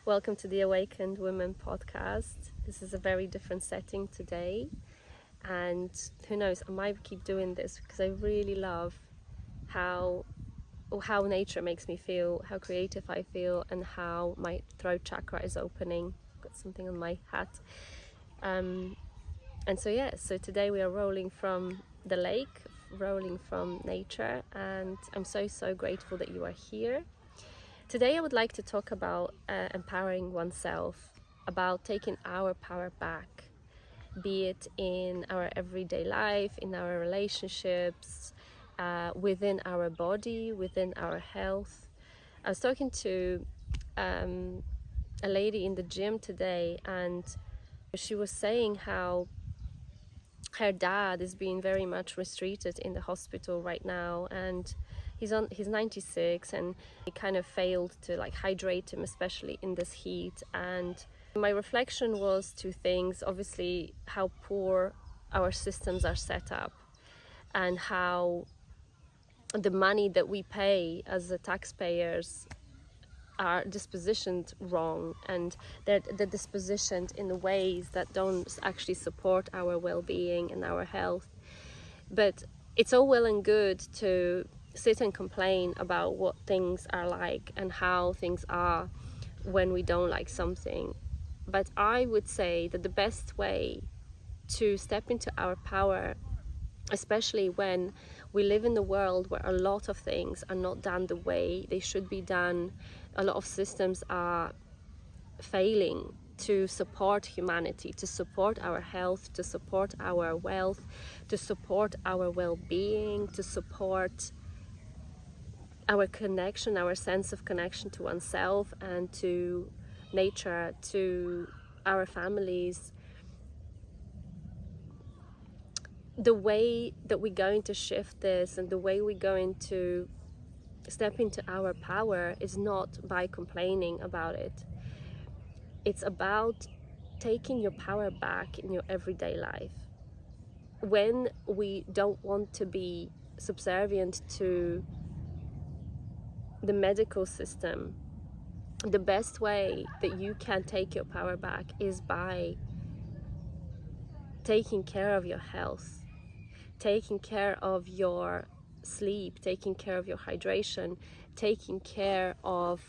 Welcome to the Awaken Women Podcast. This is a very different setting today, and who knows, I might keep doing this because I really love how nature makes me feel, how creative I feel, and how my throat chakra is opening. I've got something on my hat. So today we are rolling from the lake, rolling from nature, and I'm so grateful that you are here. Today I would like to talk about empowering oneself, about taking our power back, be it in our everyday life, in our relationships, within our body, within our health. I was talking to a lady in the gym today, and she was saying how her dad is being very much restricted in the hospital right now, and he's 96, and he kind of failed to hydrate him, especially in this heat. And my reflection was two things: obviously how poor our systems are set up, and how the money that we pay as the taxpayers are dispositioned wrong, and they're dispositioned in ways that don't actually support our well-being and our health. But it's all well and good to sit and complain about what things are like and how things are when we don't like something. But I would say that the best way to step into our power, especially when we live in a world where a lot of things are not done the way they should be done, a lot of systems are failing to support humanity, to support our health, to support our wealth, to support our well-being, to support our connection, our sense of connection to oneself and to nature, to our families. The way that we're going to shift this and the way we're going to step into our power is not by complaining about it. It's about taking your power back in your everyday life. When we don't want to be subservient to the medical system, the best way that you can take your power back is by taking care of your health, taking care of your sleep, taking care of your hydration, taking care of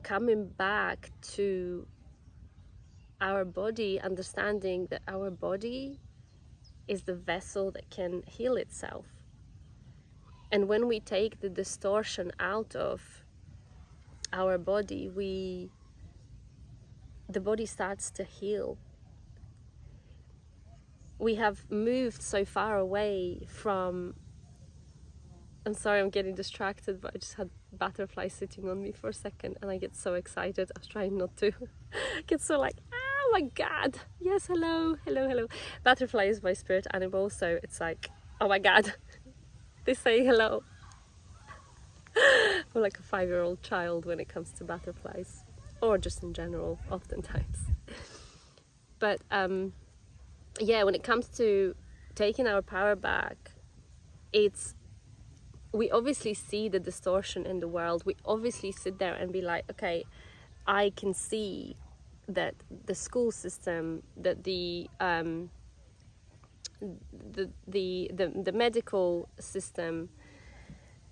coming back to our body, understanding that our body is the vessel that can heal itself. And when we take the distortion out of our body, the body starts to heal. We have moved so far away from... I'm sorry, I'm getting distracted, but I just had butterflies sitting on me for a second and I get so excited. I was trying not to get so oh my God, yes, hello. Butterfly is my spirit animal, so it's like, oh my God, they say hello. I'm like a 5-year-old child when it comes to butterflies, or just in general, oftentimes. But when it comes to taking our power back, we obviously see the distortion in the world. We obviously sit there and be like, okay, I can see that the school system, that the medical system,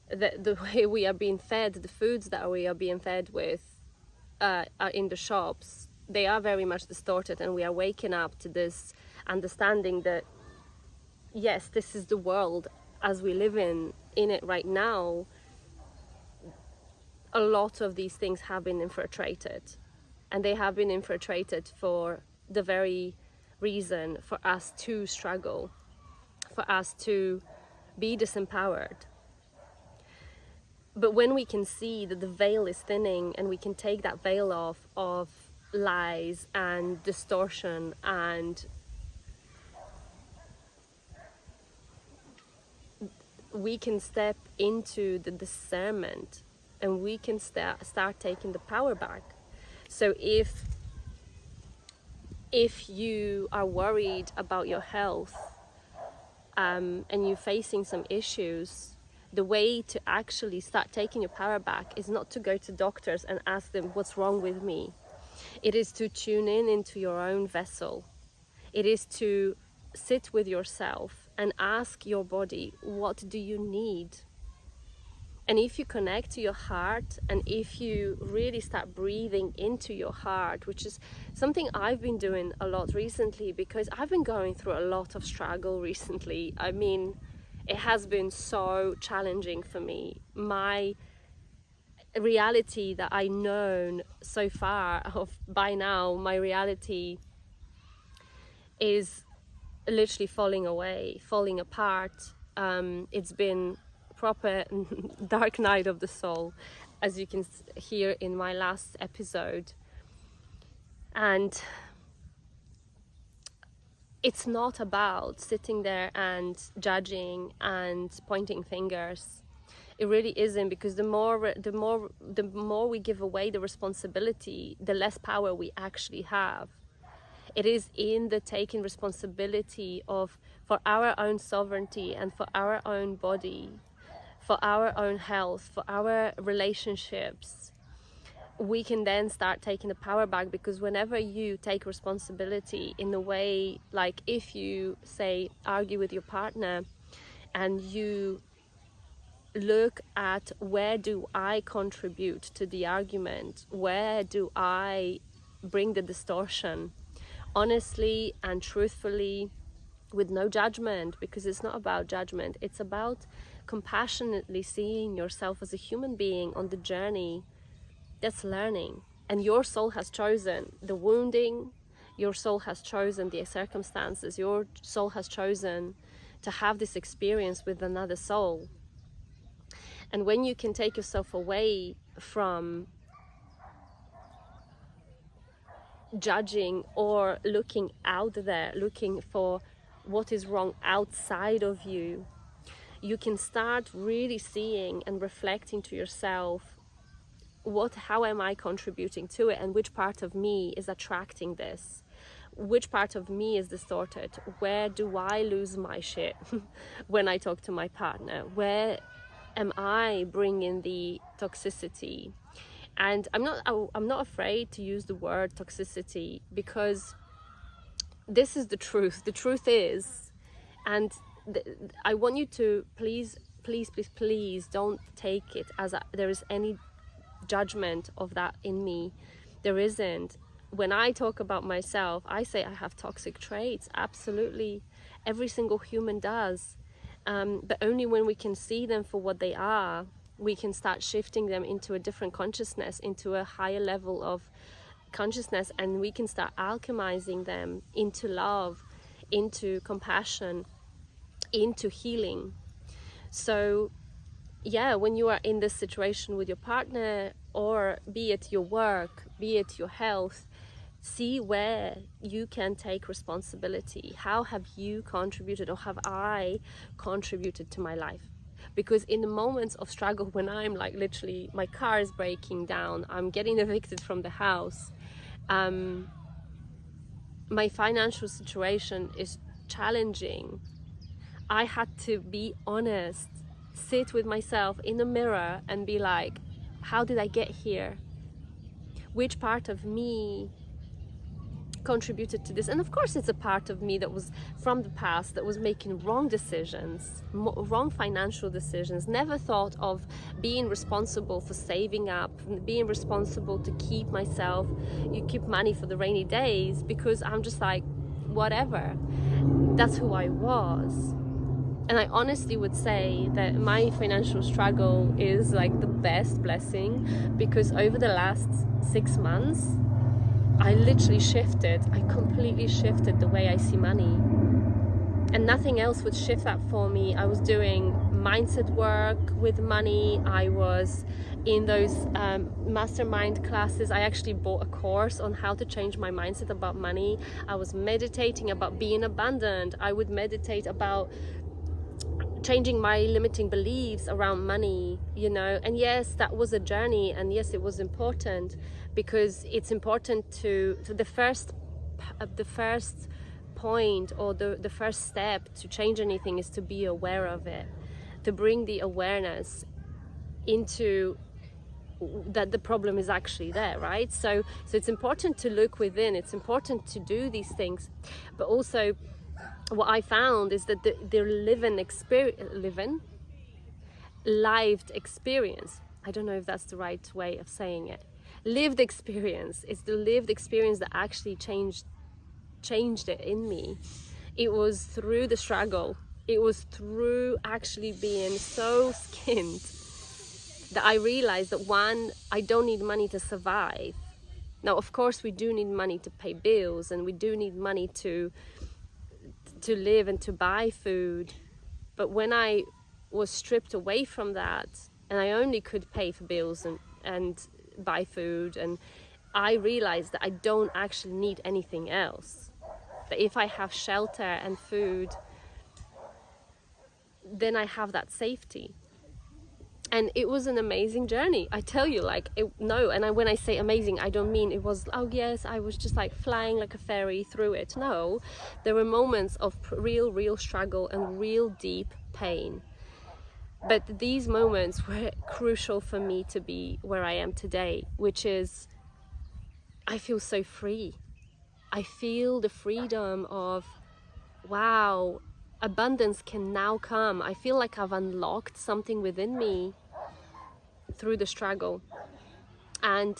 that the way we are being fed, the foods that we are being fed with are in the shops, they are very much distorted, and we are waking up to this understanding that yes, this is the world as we live in it right now. A lot of these things have been infiltrated, and they have been infiltrated for the very reason for us to struggle, for us to be disempowered. But when we can see that the veil is thinning, and we can take that veil off of lies and distortion, and we can step into the discernment, and we can start taking the power back. So if you are worried about your health, and you're facing some issues, the way to actually start taking your power back is not to go to doctors and ask them what's wrong with me. It is to tune in into your own vessel. It is to sit with yourself and ask your body, what do you need? And if you connect to your heart, and if you really start breathing into your heart, which is something I've been doing a lot recently, because I've been going through a lot of struggle recently. I mean, it has been so challenging for me. My reality that I known so far of by now, my reality is literally falling away, falling apart. It's been proper dark night of the soul, as you can hear in my last episode. And it's not about sitting there and judging and pointing fingers. It really isn't, because the more we give away the responsibility, the less power we actually have. It is in the taking responsibility for our own sovereignty and for our own body, for our own health, for our relationships. We can then start taking the power back, because whenever you take responsibility in a way, like if you say argue with your partner and you look at where do I contribute to the argument, where do I bring the distortion, honestly and truthfully, with no judgment, because it's not about judgment, it's about compassionately seeing yourself as a human being on the journey that's learning. And your soul has chosen the wounding, your soul has chosen the circumstances, your soul has chosen to have this experience with another soul. And when you can take yourself away from judging or looking out there, looking for what is wrong outside of you, you can start really seeing and reflecting to yourself, how am I contributing to it, and which part of me is attracting this, which part of me is distorted, where do I lose my shit when I talk to my partner, where am I bringing the toxicity. And I'm not afraid to use the word toxicity, because this is the truth. The truth is, and I want you to please don't take it as there is any judgment of that in me. There isn't. When I talk about myself, I say I have toxic traits. Absolutely, every single human does. But only when we can see them for what they are, we can start shifting them into a different consciousness, into a higher level of consciousness, and we can start alchemizing them into love, into compassion, into healing. So yeah, when you are in this situation with your partner, or be it your work, be it your health, see where you can take responsibility. How have you contributed, or have I contributed to my life? Because in the moments of struggle, when I'm like literally my car is breaking down, I'm getting evicted from the house, my financial situation is challenging, I had to be honest, sit with myself in the mirror and be like, how did I get here? Which part of me contributed to this? And of course it's a part of me that was from the past, that was making wrong decisions, wrong financial decisions, never thought of being responsible for saving up, being responsible to keep money for the rainy days, because I'm just like, whatever. That's who I was. And I honestly would say that my financial struggle is like the best blessing, because over the last 6 months I completely shifted the way I see money, and nothing else would shift that for me. I was doing mindset work with money, I was in those mastermind classes, I actually bought a course on how to change my mindset about money, I was meditating about being abundant, I would meditate about changing my limiting beliefs around money, and yes, that was a journey, and yes, it was important, because it's important to the first point, or the first step to change anything is to be aware of it. to bring the awareness into that the problem is actually there, right? So it's important to look within, it's important to do these things, but also what I found is that the lived experience, I don't know if that's the right way of saying it, lived experience, is the lived experience that actually changed it in me. It was through the struggle, it was through actually being so skinned that I realized that one, I don't need money to survive. Now, of course, we do need money to pay bills, and we do need money to live and to buy food. But when I was stripped away from that, and I only could pay for bills and buy food, and I realized that I don't actually need anything else. That if I have shelter and food, then I have that safety. And it was an amazing journey, I tell you, when I say amazing, I don't mean it was, oh yes, I was just like flying like a fairy through it. No, there were moments of real struggle and real deep pain. But these moments were crucial for me to be where I am today, which is, I feel so free. I feel the freedom of, wow, abundance can now come. I feel like I've unlocked something within me through the struggle. And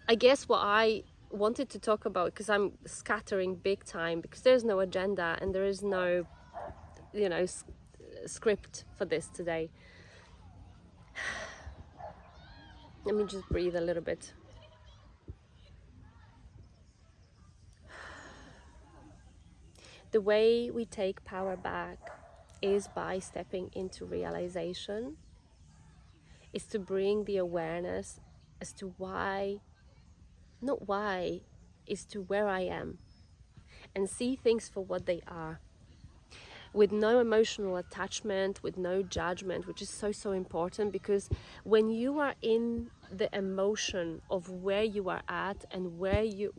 I guess what I wanted to talk about, because I'm scattering big time, because there's no agenda and there is no, script for this today. Let me just breathe a little bit. The way we take power back is by stepping into realization, is to bring the awareness as to is to where I am, and see things for what they are, with no emotional attachment, with no judgment, which is so important, because when you are in the emotion of where you are at and where you,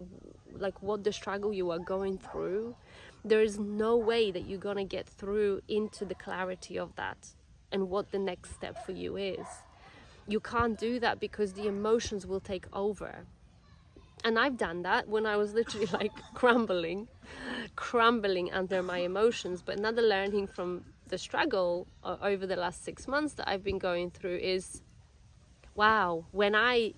like what the struggle you are going through, there is no way that you're gonna get through into the clarity of that and what the next step for you is. You can't do that because the emotions will take over. And I've done that when I was literally like crumbling under my emotions. But another learning from the struggle over the last 6 months that I've been going through is, wow, when I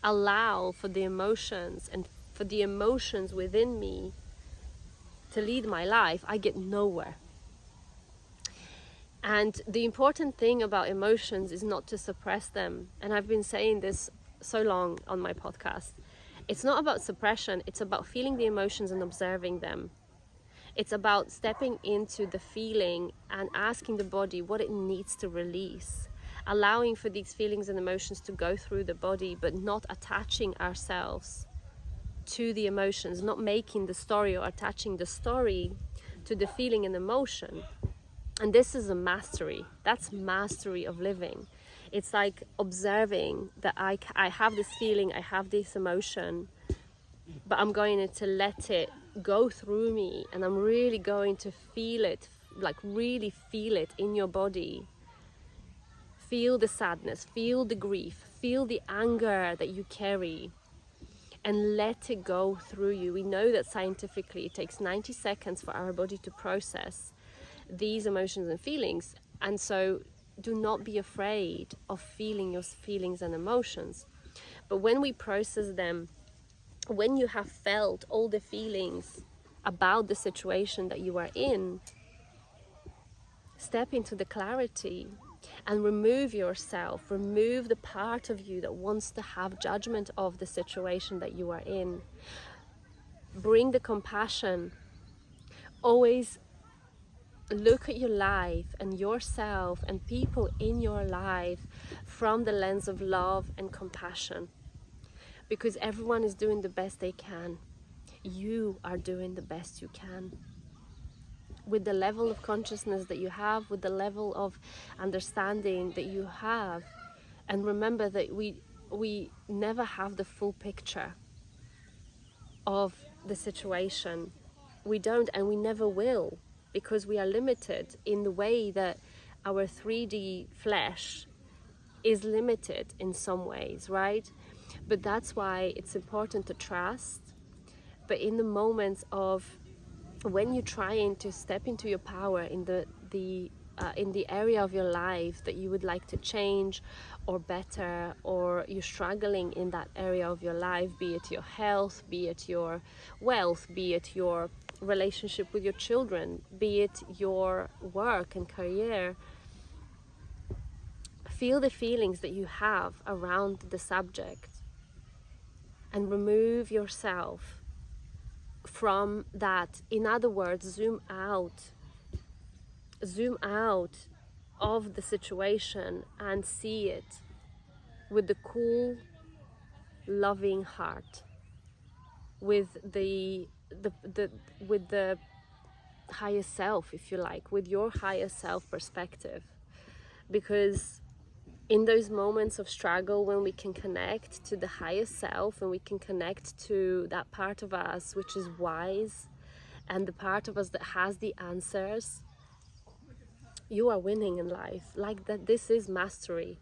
allow for the emotions and for the emotions within me to lead my life, I get nowhere. And the important thing about emotions is not to suppress them. And I've been saying this so long on my podcast. It's not about suppression, it's about feeling the emotions and observing them. It's about stepping into the feeling and asking the body what it needs to release. Allowing for these feelings and emotions to go through the body, but not attaching ourselves to the emotions, not making the story or attaching the story to the feeling and emotion. And this is a mastery. That's mastery of living. It's like observing that I have this feeling, I have this emotion, but I'm going to let it go through me, and I'm really going to feel it, like really feel it in your body. Feel the sadness, feel the grief, feel the anger that you carry, and let it go through you. We know that scientifically it takes 90 seconds for our body to process these emotions and feelings, and so do not be afraid of feeling your feelings and emotions. But when we process them, when you have felt all the feelings about the situation that you are in, step into the clarity and remove yourself, remove the part of you that wants to have judgment of the situation that you are in. Bring the compassion. Always look at your life and yourself and people in your life from the lens of love and compassion, because everyone is doing the best they can. You are doing the best you can with the level of consciousness that you have, with the level of understanding that you have. And remember that we never have the full picture of the situation. We don't, and we never will, because we are limited in the way that our 3D flesh is limited in some ways, right? But that's why it's important to trust. But in the moments of when you're trying to step into your power in the area of your life that you would like to change or better, or you're struggling in that area of your life, be it your health, be it your wealth, be it your relationship with your children, be it your work and career, feel the feelings that you have around the subject and remove yourself from that. In other words, zoom out of the situation and see it with the cool, loving heart, with the with the higher self, if you like, with your higher self perspective. Because in those moments of struggle, when we can connect to the higher self and we can connect to that part of us which is wise and the part of us that has the answers, you are winning in life. Like that, this is mastery.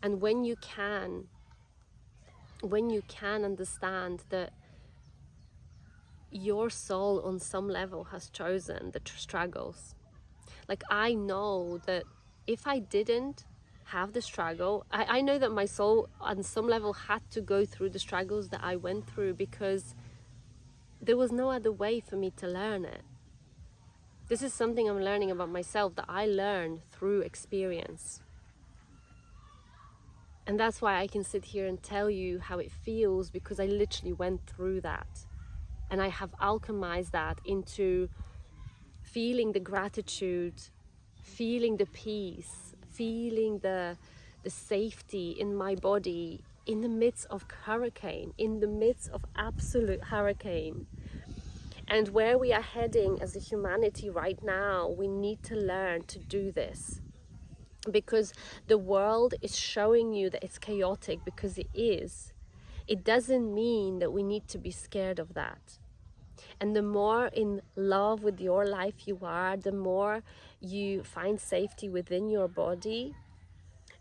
And when you can understand that your soul on some level has chosen the struggles. Like, I know that if I didn't have the struggle, I know that my soul on some level had to go through the struggles that I went through, because there was no other way for me to learn it. This is something I'm learning about myself, that I learned through experience. And that's why I can sit here and tell you how it feels, because I literally went through that. And I have alchemized that into feeling the gratitude, feeling the peace, feeling the safety in my body in the midst of hurricane, in the midst of absolute hurricane. And where we are heading as a humanity right now, we need to learn to do this. Because the world is showing you that it's chaotic, because it is. It doesn't mean that we need to be scared of that. And the more in love with your life you are, the more you find safety within your body,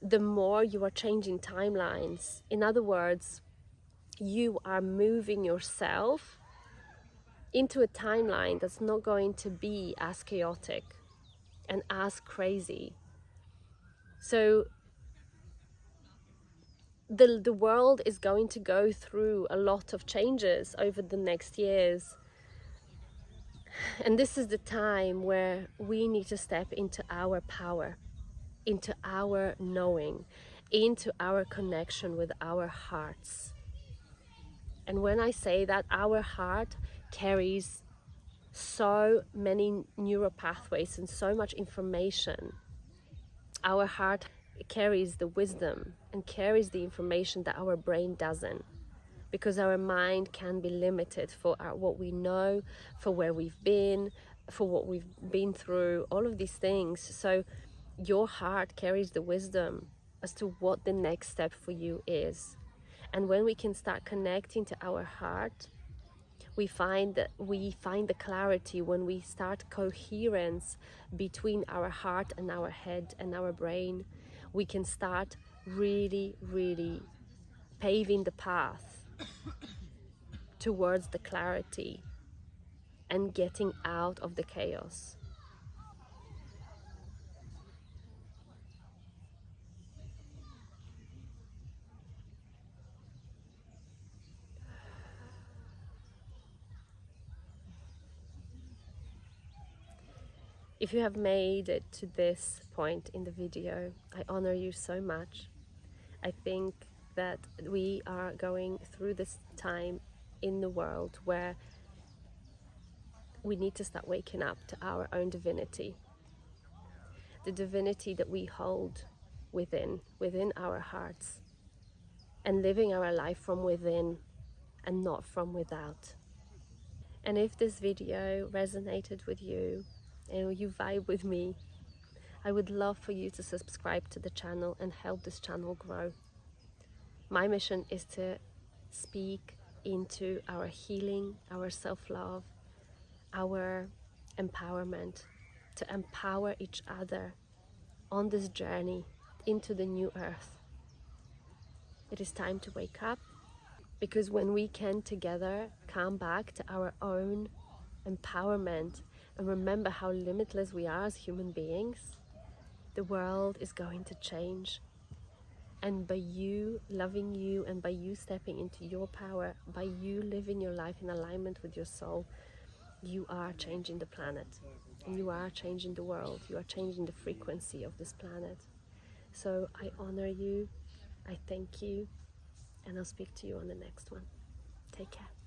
the more you are changing timelines. In other words, you are moving yourself into a timeline that's not going to be as chaotic and as crazy. So the world is going to go through a lot of changes over the next years. And this is the time where we need to step into our power, into our knowing, into our connection with our hearts. And when I say that, our heart carries so many neural pathways and so much information. Our heart carries the wisdom and carries the information that our brain doesn't, because our mind can be limited for what we know, for where we've been, for what we've been through, all of these things. So your heart carries the wisdom as to what the next step for you is. And when we can start connecting to our heart, we find the clarity. When we start coherence between our heart and our head and our brain, we can start really, really paving the path towards the clarity and getting out of the chaos. If you have made it to this point in the video, I honor you so much. I think that we are going through this time in the world where we need to start waking up to our own divinity. The divinity that we hold within our hearts, and living our life from within and not from without. And if this video resonated with you and you vibe with me, I would love for you to subscribe to the channel and help this channel grow. My mission is to speak into our healing, our self-love, our empowerment, to empower each other on this journey into the new earth. It is time to wake up, because when we can together come back to our own empowerment and remember how limitless we are as human beings, the world is going to change. And by you loving you, and by you stepping into your power, by you living your life in alignment with your soul, you are changing the planet, and you are changing the world. You are changing the frequency of this planet. So I honor you, I thank you, and I'll speak to you on the next one. Take care.